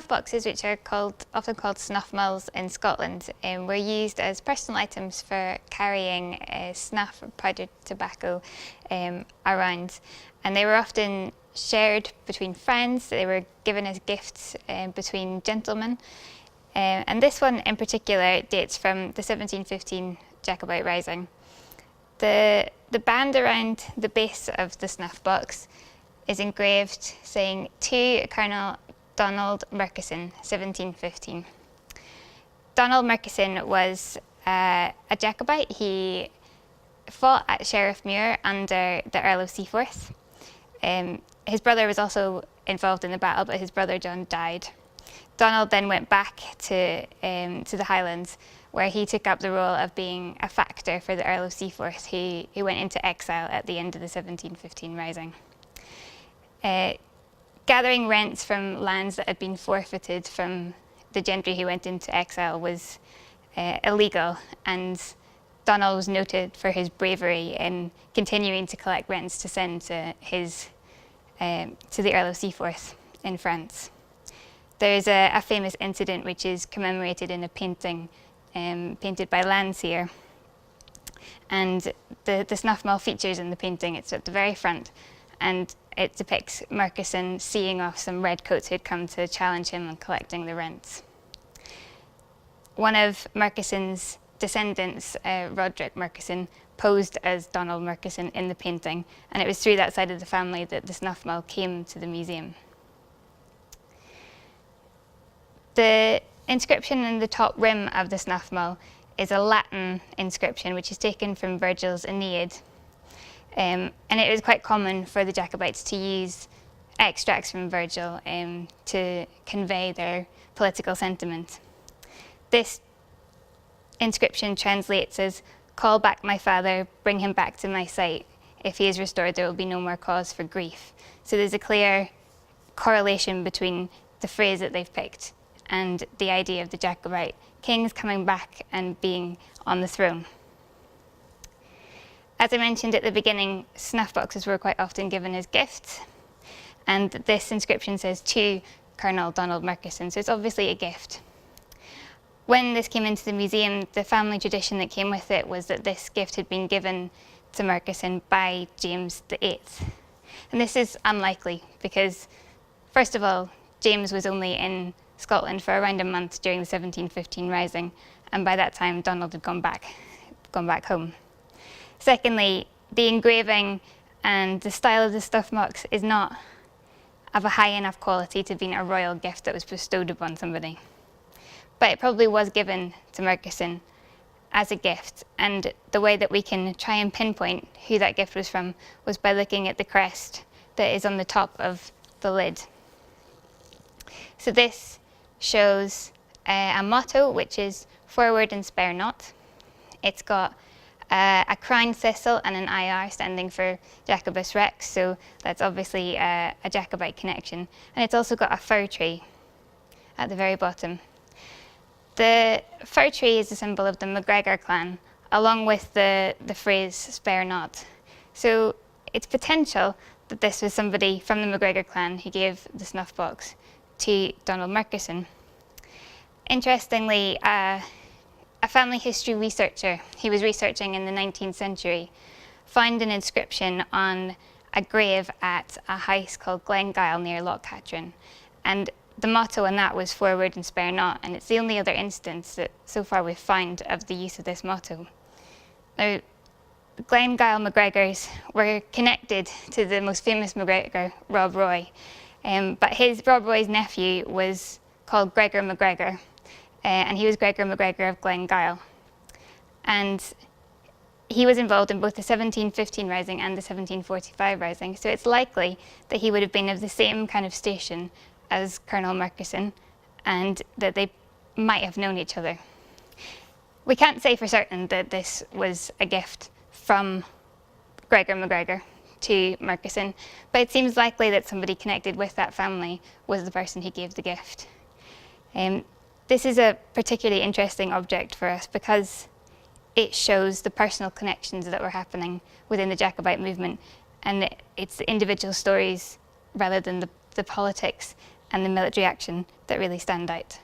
snuff boxes, which are often called snuff mulls in Scotland, were used as personal items for carrying snuff or powdered tobacco around. And they were often shared between friends. They were given as gifts between gentlemen. And this one in particular dates from the 1715 Jacobite Rising. The band around the base of the snuff box is engraved saying, "To Colonel Donald Murchison, 1715. Donald Murchison was a Jacobite. He fought at Sheriffmuir under the Earl of Seaforth. His brother was also involved in the battle, but his brother John died. Donald then went back to the Highlands, where he took up the role of being a factor for the Earl of Seaforth, who went into exile at the end of the 1715 Rising. Gathering rents from lands that had been forfeited from the gentry who went into exile was illegal, and Donald was noted for his bravery in continuing to collect rents to send to the Earl of Seaforth in France. There's a famous incident which is commemorated in a painting painted by Landseer, and the snuff mull features in the painting. It's at the very front, and it depicts Murchison seeing off some redcoats who'd come to challenge him on collecting the rents. One of Murchison's descendants, Roderick Murchison, posed as Donald Murchison in the painting, and it was through that side of the family that the snuff mull came to the museum. The inscription in the top rim of the snuff mull is a Latin inscription which is taken from Virgil's Aeneid. And it was quite common for the Jacobites to use extracts from Virgil to convey their political sentiment. This inscription translates as, "Call back my father, bring him back to my sight. If he is restored, there will be no more cause for grief." So there's a clear correlation between the phrase that they've picked and the idea of the Jacobite kings coming back and being on the throne. As I mentioned at the beginning, snuff boxes were quite often given as gifts, and this inscription says, "To Colonel Donald Murchison," so it's obviously a gift. When this came into the museum, the family tradition that came with it was that this gift had been given to Murchison by James VIII. And this is unlikely because, first of all, James was only in Scotland for around a month during the 1715 Rising, and by that time Donald had gone back home. Secondly, the engraving and the style of the snuff box is not of a high enough quality to be a royal gift that was bestowed upon somebody. But it probably was given to Murchison as a gift, and the way that we can try and pinpoint who that gift was from was by looking at the crest that is on the top of the lid. So this shows a motto which is "Forward and spare not." It's got a crown thistle and an IR standing for Jacobus Rex, so that's obviously a Jacobite connection. And it's also got a fir tree at the very bottom. The fir tree is a symbol of the MacGregor clan, along with the phrase "spare not." So it's potential that this was somebody from the MacGregor clan who gave the snuff box to Donald Murchison. Interestingly, a family history researcher who was researching in the 19th century found an inscription on a grave at a house called Glengyle near Loch Katrine, and the motto on that was "Forward and spare not," and it's the only other instance that so far we've found of the use of this motto. Now, the Glengyle MacGregors were connected to the most famous MacGregor, Rob Roy, but Rob Roy's nephew was called Gregor MacGregor, and he was Gregor MacGregor of Glengyle. And he was involved in both the 1715 Rising and the 1745 Rising, so it's likely that he would have been of the same kind of station as Colonel Murchison, and that they might have known each other. We can't say for certain that this was a gift from Gregor MacGregor to Murchison, but it seems likely that somebody connected with that family was the person who gave the gift. This is a particularly interesting object for us because it shows the personal connections that were happening within the Jacobite movement, and it's the individual stories rather than the politics and the military action that really stand out.